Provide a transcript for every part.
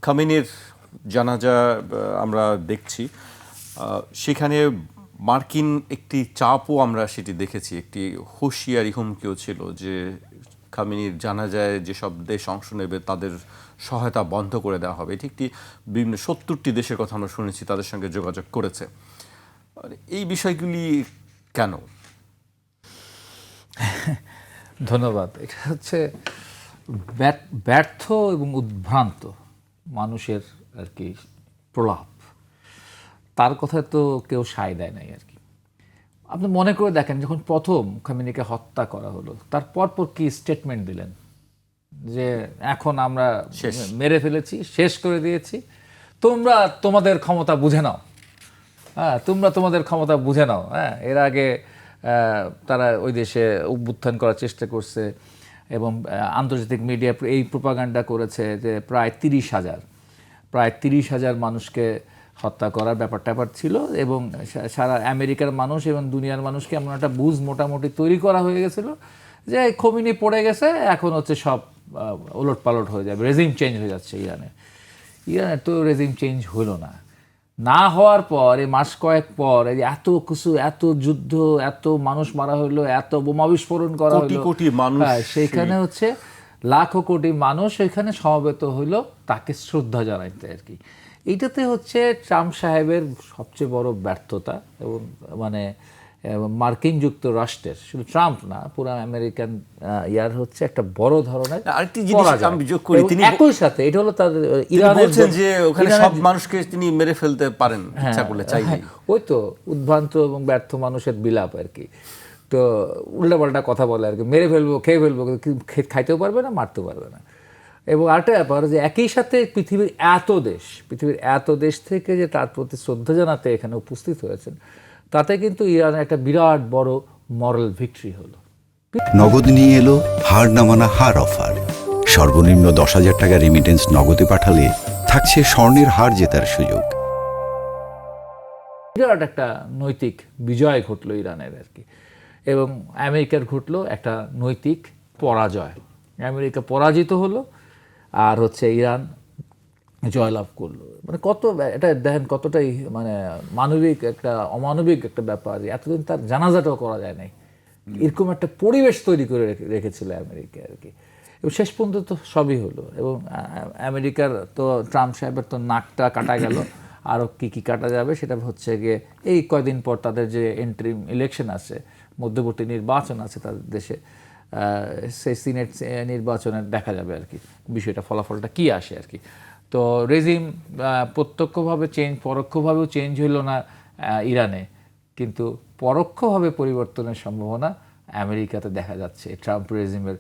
খামেনির জানাজা আমরা দেখছি, সেখানে মার্কিন একটি চাপও আমরা সেটি দেখেছি, একটি হুঁশিয়ারি হুমকিও ছিল যে খামেনির জানাজায় যেসব দেশ অংশ নেবে তাদের সহায়তা বন্ধ করে দেওয়া হবে। এটি একটি বিভিন্ন 70টি দেশের কথা আমরা শুনেছি তাদের সঙ্গে যোগাযোগ করেছে। এই বিষয়গুলি কেন? ধন্যবাদ। এটা হচ্ছে ব্যর্থ এবং উদ্ভ্রান্ত মানুষের আর কি প্রলাপ। তার কথায় তো কেউ সায় দেয় নাই আর কি। আপনি মনে করে দেখেন, যখন প্রথম খামেনিকে হত্যা করা হলো তার পরপর কি স্টেটমেন্ট দিলেন যে এখন আমরা মেরে ফেলেছি, শেষ করে দিয়েছি, তোমরা তোমাদের ক্ষমতা বুঝে নাও। হ্যাঁ, তোমরা তোমাদের ক্ষমতা বুঝে নাও। হ্যাঁ, এর আগে তারা ওই দেশে অভ্যুত্থান করার চেষ্টা করছে এবং আন্তর্জাতিক মিডিয়া এই প্রোপাগান্ডা করেছে যে প্রায় 30,000 মানুষকে হত্যা করার ব্যাপার ছিল এবং সারা আমেরিকার মানুষ এবং দুনিয়ার মানুষকে এমন একটা বুঝ মোটামুটি তৈরি করা হয়ে গেছিল যে খোমেনি পড়ে গেছে, এখন হচ্ছে সব ওলট পালট হয়ে যাবে, রেজিম চেঞ্জ হয়ে যাচ্ছে ইরানের তো রেজিম চেঞ্জ হলো না হওয়ার পর এই মাস কয়েক পর এই এত কিছু, এত যুদ্ধ, এত মানুষ মারা হইলো, এত বোমা বিস্ফোরণ করা হলো, কোটি মানুষ, সেইখানে হচ্ছে লাখো কোটি মানুষ এখানে সমবেত হইলো তাকে শ্রদ্ধা জানাইতে আর কি। এইটাতে হচ্ছে ট্রাম্প সাহেবের সবচেয়ে বড় ব্যর্থতা এবং মানে মার্কিন যুক্তরাষ্ট্রের, শুধু ট্রাম্প না, পুরো আমেরিকান ইয়ার হচ্ছে একটা বড় ধরনের আরেকটি জিনিস আমি যোগ করি, তিনি একই সাথে এটা হলো তাদের ইরানের বলছেন যে ওখানে সব মানুষকে তিনি মেরে ফেলতে পারেন ইচ্ছা করলে, চাইলে। ওই তো উদ্ভ্রান্ত এবং ব্যর্থ মানুষের বিলাপ আর কি। তো উল্টাপাল্টা কথা বলে আর কি, মেরে ফেলবো, খেয়ে ফেলবো, খাইতেও পারবে না, মারতেও পারবে না। এবং আরেকটা ব্যাপার যে একই সাথে পৃথিবীর এত দেশ থেকে যে তার প্রতি শ্রদ্ধা জানাতে এখানে উপস্থিত হয়েছেন, তাতে কিন্তু ইরানের একটা বিরাট বড় মরাল ভিক্টরি হলো। নগদ নিয়ে এলো হার না মানা হার অফার। সর্বনিম্ন 10,000 টাকা রেমিটেন্স নগদে পাঠালে থাকছে স্বর্ণের হার জেতার সুযোগ। বিরাট একটা নৈতিক বিজয় ঘটলো ইরানের আর কি, এবং আমেরিকার ঘটলো একটা নৈতিক পরাজয়। আমেরিকা পরাজিত হলো আর হচ্ছে ইরান জয়লাভ করলো। মানে কত এটা দেখেন, কতটাই মানে মানবিক একটা অমানবিক একটা ব্যাপার। এতদিন তার জানাজাটাও করা যায় নাই, এরকম একটা পরিবেশ তৈরি করে রেখেছিল আমেরিকা আর কি। এবং শেষ পর্যন্ত তো সবই হলো। এবং আমেরিকার তো ট্রাম্প সাহেবের তো নাকটা কাটা গেল, আরও কী কাটা যাবে সেটা হচ্ছে গিয়ে এই কয়দিন পর তাদের যে এন্ট্রিম ইলেকশন আছে, মধ্যবর্তী নির্বাচন আছে তাদের দেশে, সেই সিনেট নির্বাচনের দেখা যাবে আর কি বিষয়টা, ফলাফলটা কী আসে আর কি। তো রেজিম প্রত্যক্ষভাবে পরোক্ষভাবেও চেঞ্জ হইল না ইরানে, কিন্তু পরোক্ষভাবে পরিবর্তনের সম্ভাবনা আমেরিকাতে দেখা যাচ্ছে ট্রাম্প রেজিমের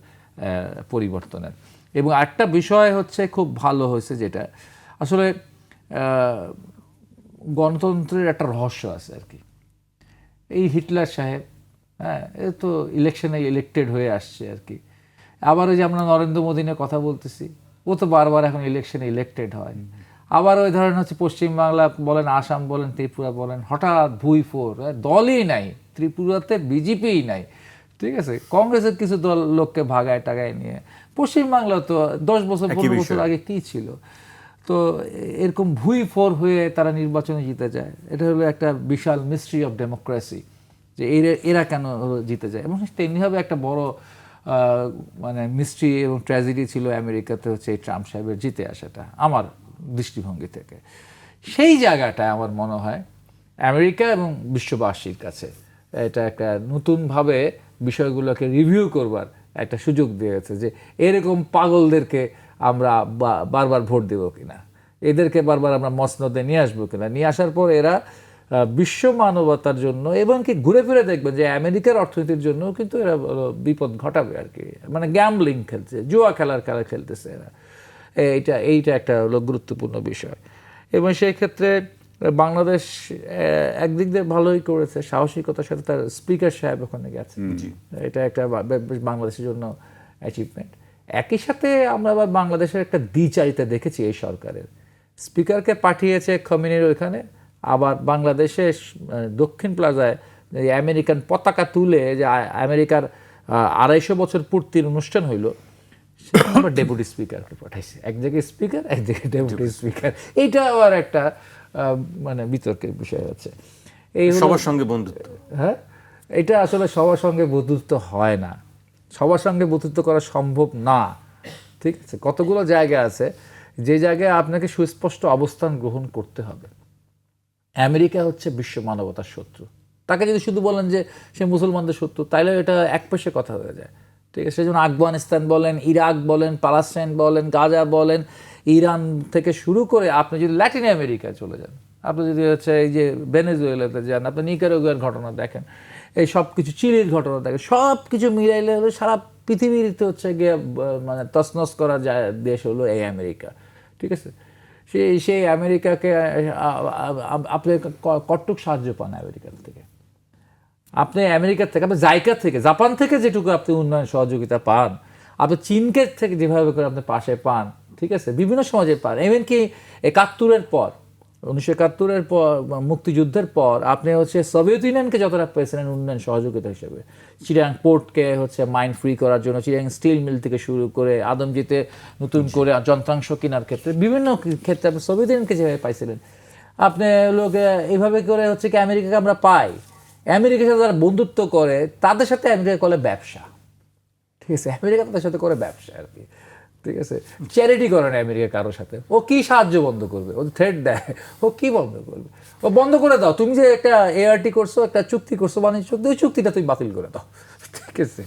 পরিবর্তনের। এবং একটা বিষয় হচ্ছে খুব ভালো হয়েছে, যেটা আসলে গণতন্ত্রের একটা রহস্য আছে আর কি। এই হিটলার সাহেব, হ্যাঁ, এ তো ইলেকশনে ইলেক্টেড হয়ে আসছে আর কি। আবার ওই যে আমরা নরেন্দ্র মোদী নিয়ে কথা বলতেছি, ও তো বারবার এখন ইলেকশনে ইলেক্টেড হয়। আবার ওই ধরনের হচ্ছে পশ্চিমবাংলা বলেন, আসাম বলেন, ত্রিপুরা বলেন, হঠাৎ ভুইফোর দলই নাই, ত্রিপুরাতে বিজেপিই নাই, ঠিক আছে, কংগ্রেসের কিছু দল লোককে ভাগায় টাগায় নিয়ে। পশ্চিমবাংলা তো 10 বছর 15 বছর আগে কী ছিল? তো এরকম ভুইফোর হয়ে তারা নির্বাচনে জিতে যায়। এটা হলো একটা বিশাল মিস্ট্রি অফ ডেমোক্রেসি, যে এরা কেন জিতে যায়। এবং তেমনিভাবে একটা বড় মানে মিস্ট্রি এবং ট্র্যাজেডি ছিল আমেরিকাতে হচ্ছে এই ট্রাম্প সাহেবের জিতে আসাটা, আমার দৃষ্টিভঙ্গি থেকে। সেই জায়গাটায় আমার মনে হয় আমেরিকা এবং বিশ্ববাসীর কাছে এটা একটা নতুনভাবে বিষয়গুলোকে রিভিউ করবার একটা সুযোগ দিয়েছে, যে এরকম পাগলদেরকে আমরা বারবার ভোট দেব কিনা, এদেরকে বারবার আমরা মসনদে নিয়ে আসবো কিনা, নিয়ে আসার পর এরা বিশ্ব মানবতার জন্য এবং কি ঘুরে ফিরে দেখবেন যে আমেরিকার অর্থনীতির জন্য কিন্তু এরা বিপদ ঘটাবে আর কি। মানে গ্যাম্বলিং খেলছে, জুয়া খেলা খেলতেছে এরা। এইটা একটা হলো গুরুত্বপূর্ণ বিষয়। এবং সেই ক্ষেত্রে বাংলাদেশ একদিক দিয়ে ভালোই করেছে, সাহসিকতার সাথে তার স্পিকার সাহেব ওখানে গেছে, এটা একটা বাংলাদেশের জন্য অ্যাচিভমেন্ট। একই সাথে আমরা আবার বাংলাদেশের একটা দ্বিচারিতা দেখেছি এই সরকারের। স্পিকারকে পাঠিয়েছে খমেনির ওইখানে, আবার বাংলাদেশে দক্ষিণ প্লাজায় আমেরিকান পতাকা তুলে যে আমেরিকার 250 বছর পূর্তির অনুষ্ঠান হইল, সেখানে আমরা ডেপুটি স্পিকারকে পাঠাইছি, এক জায়গায় স্পিকার, এক জায়গায় ডেপুটি স্পিকার। এইটা আবার একটা মানে বিতর্কের বিষয় আছে। এই হলো- সবার সঙ্গে বন্ধুত্ব। হ্যাঁ, এটা আসলে সবার সঙ্গে বন্ধুত্ব হয় না, সবার সঙ্গে বন্ধুত্ব করা সম্ভব না। ঠিক আছে, কতগুলো জায়গা আছে যে জায়গায় আপনাকে সুস্পষ্ট অবস্থান গ্রহণ করতে হবে। আমেরিকা হচ্ছে বিশ্ব মানবতার শত্রু, তাকে যদি শুধু বলেন যে সে মুসলমানদের শত্রু, তাইলে এটা একপেশে কথা হয়ে যায়। ঠিক আছে, সেজন্য আফগানিস্তান বলেন, ইরাক বলেন, পালাস্তাইন বলেন, গাজা বলেন, ইরান থেকে শুরু করে আপনি যদি ল্যাটিন আমেরিকায় চলে যান, আপনি যদি হচ্ছে এই যে ভেনেজুয়েলাতে যান, আপনি নিকারাগুয়ার ঘটনা দেখেন, এই সব কিছু চিলির ঘটনা দেখেন, সব কিছু মিলাইলে হলো সারা পৃথিবীতে হচ্ছে গিয়ে মানে তছনছ করা যায় দেশ হলো এই আমেরিকা। ঠিক আছে, সেই আমেরিকাকে আপনি কটুক সাহায্য পান আমেরিকার থেকে, আপনি আমেরিকার থেকে, আপনি জাইকা থেকে, জাপান থেকে যেটুকু আপনি উন্নয়ন সহযোগিতা পান, আপনি চীনকে থেকে যেভাবে করে আপনি পাশে পান, ঠিক আছে, বিভিন্ন সমাজে পান। এমনকি 71-এর পর, 1971-এর পর, মুক্তিযুদ্ধের পর আপনি হচ্ছে সোভিয়েত ইউনিয়নকে যতটা পেয়েছিলেন উন্নয়ন সহযোগিতা হিসেবে, চিটাং পোর্টকে হচ্ছে মাইন ফ্রি করার জন্য, চিটাং স্টিল মিল থেকে শুরু করে আদমজিতে নতুন করে যন্ত্রাংশ কেনার ক্ষেত্রে, বিভিন্ন ক্ষেত্রে আপনি সোভিয়েত ইউনিয়নকে যেভাবে পাইছিলেন, আপনি লোকে এইভাবে করে হচ্ছে কি আমেরিকাকে আমরা পাই। আমেরিকার সাথে যারা বন্ধুত্ব করে তাদের সাথে আমেরিকা করে ব্যবসা। ঠিক আছে, আমেরিকা তাদের সাথে করে ব্যবসা আর কি। ঠিক আছে, চ্যারিটি করে না আমেরিকা কারোর সাথে। ও কি সাহায্য বন্ধ করবে? ও থ্রেট দেয়, ও কি বন্ধ করবে? ও বন্ধ করে দাও, তুমি যে একটা এআরটি করছো, একটা চুক্তি করছো বাণিজ্য চুক্তি, ওই চুক্তিটা তুমি বাতিল করে দাও। ঠিক আছে।